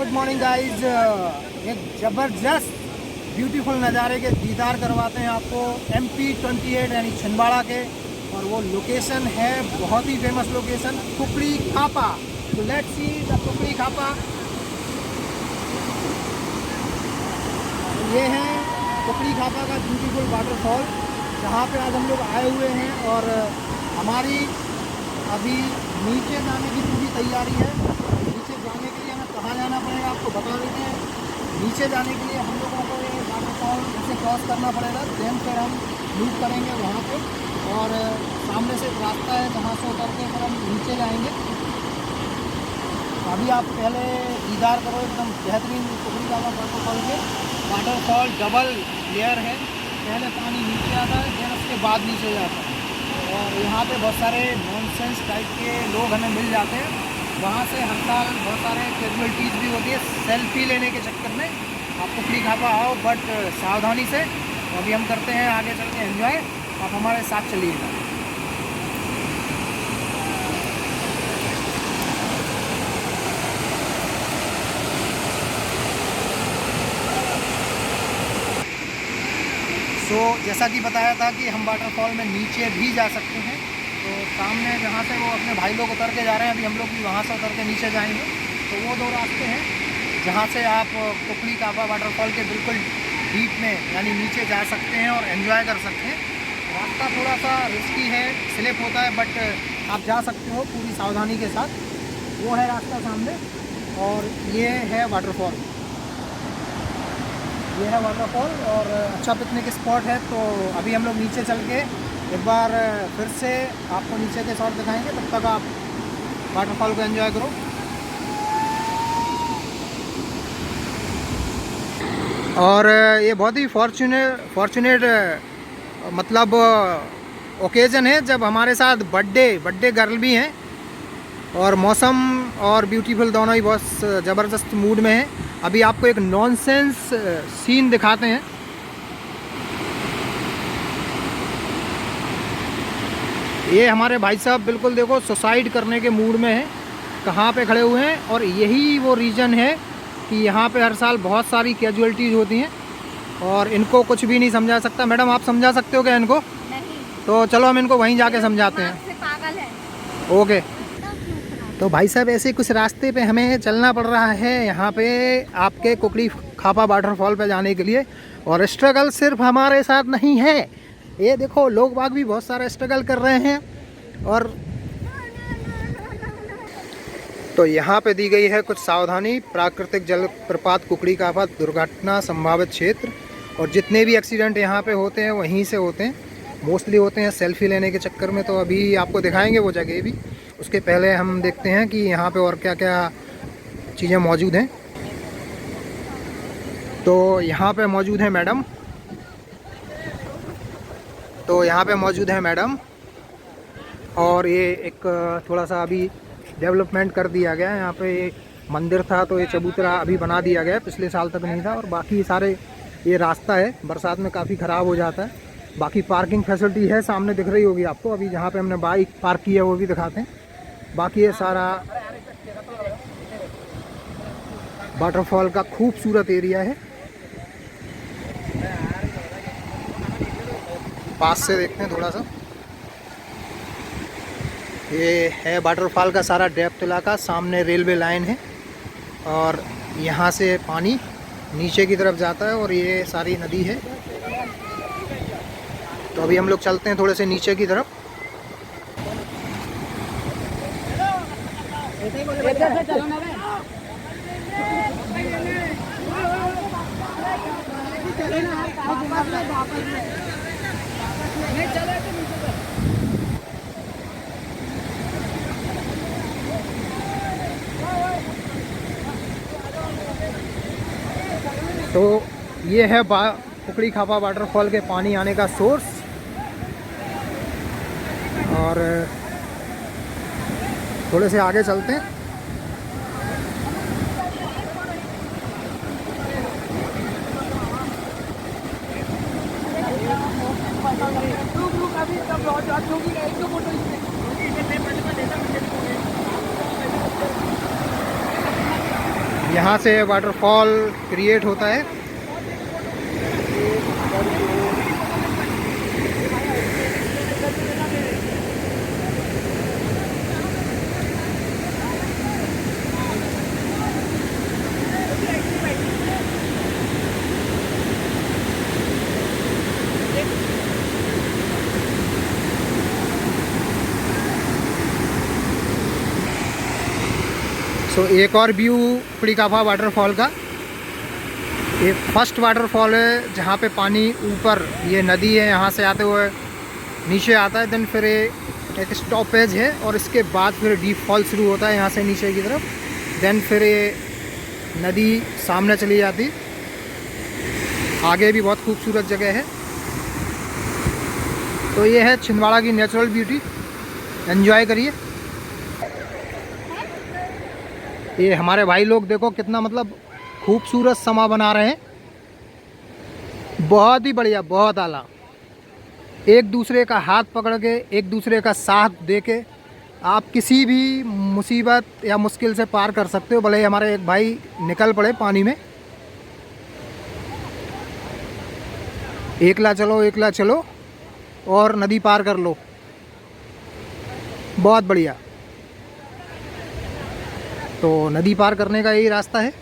Good morning guys. एक ज़बरदस्त beautiful नज़ारे के दीदार करवाते हैं आपको MP28 यानी छिंदवाड़ा के। और वो लोकेशन है बहुत ही फेमस लोकेशन, कुकड़ी खापा। तो लेट्स सी द कुकड़ी खापा। ये है कुकड़ी खापा का ब्यूटीफुल वाटरफॉल, जहाँ पे आज हम लोग आए हुए हैं। और हमारी अभी नीचे जाने की पूरी तैयारी है। नीचे जाने के लिए हमें कहाँ जाना पड़ेगा आपको बता देते हैं। नीचे जाने के लिए हम लोगों को ये वाटरफॉल से क्रॉस करना पड़ेगा, देन फिर हम लूप करेंगे वहाँ पे। और सामने से एक रास्ता है जहाँ से उतर के फिर हम नीचे जाएंगे। अभी आप पहले दीदार करो एकदम बेहतरीन कुकड़ी खापा वाटरफॉल के। वाटरफॉल डबल लेयर है, पहले पानी नीचे आता है देन उसके बाद नीचे जाता है। और यहाँ पे बहुत सारे नॉनसेंस टाइप के लोग हमें मिल जाते हैं। वहाँ से हर साल बहुत सारे कैजुअलिटीज़ भी होती है सेल्फी लेने के चक्कर में। आप कुकड़ी खापा आओ बट सावधानी से। तो अभी हम करते हैं आगे चल के एंजॉय, आप हमारे साथ चलिएगा। तो जैसा कि बताया था कि हम वाटरफॉल में नीचे भी जा सकते हैं। तो सामने जहाँ से वो अपने भाई लोग उतर के जा रहे हैं, अभी हम लोग भी वहाँ से उतर के नीचे जाएंगे। तो वो दो रास्ते हैं जहाँ से आप कुकड़ी खापा वाटरफॉल के बिल्कुल डीप में यानी नीचे जा सकते हैं और एंजॉय कर सकते हैं। रास्ता थोड़ा सा रिस्की है, स्लिप होता है, बट आप जा सकते हो पूरी सावधानी के साथ। वो है रास्ता सामने और ये है वाटरफॉल। ये है वाटरफॉल और अच्छा पिकनिक स्पॉट है। तो अभी हम लोग नीचे चल के एक बार फिर से आपको नीचे के शॉट दिखाएंगे, तब तक आप वाटरफॉल को एंजॉय करो। और ये बहुत ही फॉर्चुनेट मतलब ओकेज़न है जब हमारे साथ बर्थडे गर्ल भी हैं। और मौसम और ब्यूटीफुल दोनों ही बहुत ज़बरदस्त मूड में है। अभी आपको एक नॉनसेंस सीन दिखाते हैं। ये हमारे भाई साहब बिल्कुल देखो सुसाइड करने के मूड में हैं, कहाँ पे खड़े हुए हैं। और यही वो रीज़न है कि यहाँ पे हर साल बहुत सारी कैजुअलिटीज़ होती हैं और इनको कुछ भी नहीं समझा सकता। मैडम आप समझा सकते हो क्या इनको? नहीं। तो चलो हम इनको वहीं जाके समझाते हैं। पागल है। ओके। तो भाई साहब ऐसे कुछ रास्ते पे हमें चलना पड़ रहा है यहाँ पे आपके कुकड़ी खापा वाटरफॉल पे जाने के लिए। और स्ट्रगल सिर्फ हमारे साथ नहीं है, ये देखो लोग बाग भी बहुत सारा स्ट्रगल कर रहे हैं। और तो यहाँ पे दी गई है कुछ सावधानी। प्राकृतिक जलप्रपात कुकड़ी खापा दुर्घटना संभावित क्षेत्र। और जितने भी एक्सीडेंट यहाँ पे होते हैं वहीं से होते हैं, मोस्टली होते हैं सेल्फी लेने के चक्कर में। तो अभी आपको दिखाएंगे वो जगह भी। उसके पहले हम देखते हैं कि यहाँ पे और क्या क्या चीज़ें मौजूद हैं। तो यहाँ पे मौजूद है मैडम। और ये एक थोड़ा सा अभी डेवलपमेंट कर दिया गया है। यहाँ पे मंदिर था तो ये चबूतरा अभी बना दिया गया है, पिछले साल तक नहीं था। और बाकी सारे ये रास्ता है बरसात में काफ़ी ख़राब हो जाता है। बाकी पार्किंग फैसिलिटी है, सामने दिख रही होगी आपको। अभी जहाँ पे हमने बाइक पार्क की है वो भी दिखाते हैं। बाकी ये सारा वाटरफॉल का खूबसूरत एरिया है। पास से देखते हैं थोड़ा सा। ये है वाटरफॉल का सारा डेप्थ इलाका, सामने रेलवे लाइन है और यहाँ से पानी नीचे की तरफ जाता है और ये सारी नदी है। तो अभी हम लोग चलते हैं थोड़े से नीचे की तरफ। तो ये है कुकड़ी खापा वाटरफॉल के पानी आने का सोर्स। और थोड़े से आगे चलते हैं। यहाँ से वाटरफॉल क्रिएट होता है। तो एक और व्यू कुकड़ी काफा वाटरफॉल का। ये फर्स्ट वाटरफॉल है जहाँ पे पानी ऊपर, ये नदी है, यहाँ से आते हुए नीचे आता है। देन फिर ये एक स्टॉपेज है और इसके बाद फिर डीप फॉल शुरू होता है यहाँ से नीचे की तरफ। देन फिर ये नदी सामने चली जाती। आगे भी बहुत खूबसूरत जगह है। तो ये है छिंदवाड़ा की नेचुरल ब्यूटी, एंजॉय करिए। ये हमारे भाई लोग देखो कितना मतलब खूबसूरत समा बना रहे हैं, बहुत ही बढ़िया, बहुत आला। एक दूसरे का हाथ पकड़ के, एक दूसरे का साथ दे के आप किसी भी मुसीबत या मुश्किल से पार कर सकते हो। भले ही हमारे एक भाई निकल पड़े पानी में, एकला चलो और नदी पार कर लो, बहुत बढ़िया। तो नदी पार करने का यही रास्ता है।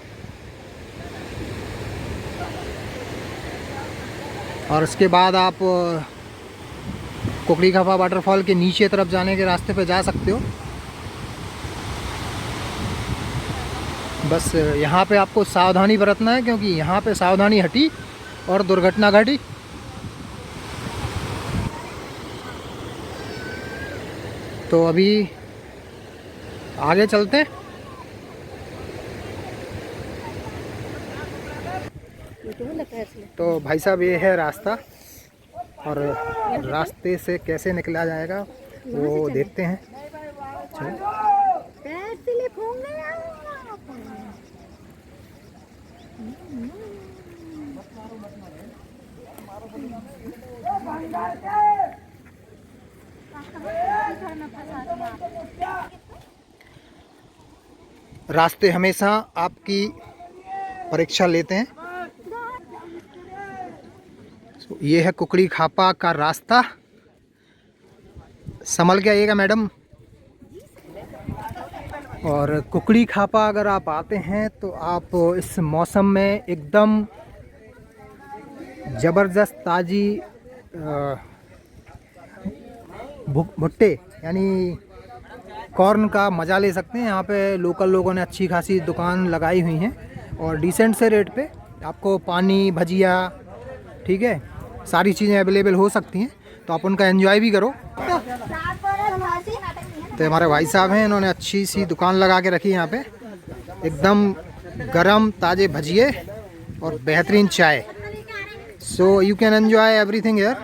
और उसके बाद आप कुकड़ी काफा वाटरफॉल के नीचे तरफ जाने के रास्ते पे जा सकते हो। बस यहाँ पे आपको सावधानी बरतना है, क्योंकि यहाँ पे सावधानी हटी और दुर्घटना घटी। तो अभी आगे चलते हैं। तो भाई साहब ये है रास्ता, और रास्ते से कैसे निकला जाएगा वो देखते हैं। रास्ते हमेशा आपकी परीक्षा लेते हैं। ये है कुकड़ी खापा का रास्ता। संभल के आइएगा मैडम। और कुकड़ी खापा अगर आप आते हैं तो आप इस मौसम में एकदम ज़बरदस्त ताज़ी भुट्टे यानी कॉर्न का मज़ा ले सकते हैं। यहाँ पे लोकल लोगों ने अच्छी खासी दुकान लगाई हुई हैं और डिसेंट से रेट पे आपको पानी, भजिया, ठीक है, सारी चीज़ें अवेलेबल हो सकती हैं। तो आप उनका एंजॉय भी करो। तो हमारे भाई साहब हैं, इन्होंने अच्छी सी दुकान लगा के रखी है यहाँ पे। एकदम गरम ताज़े भजिए और बेहतरीन चाय। So you can enjoy everything here.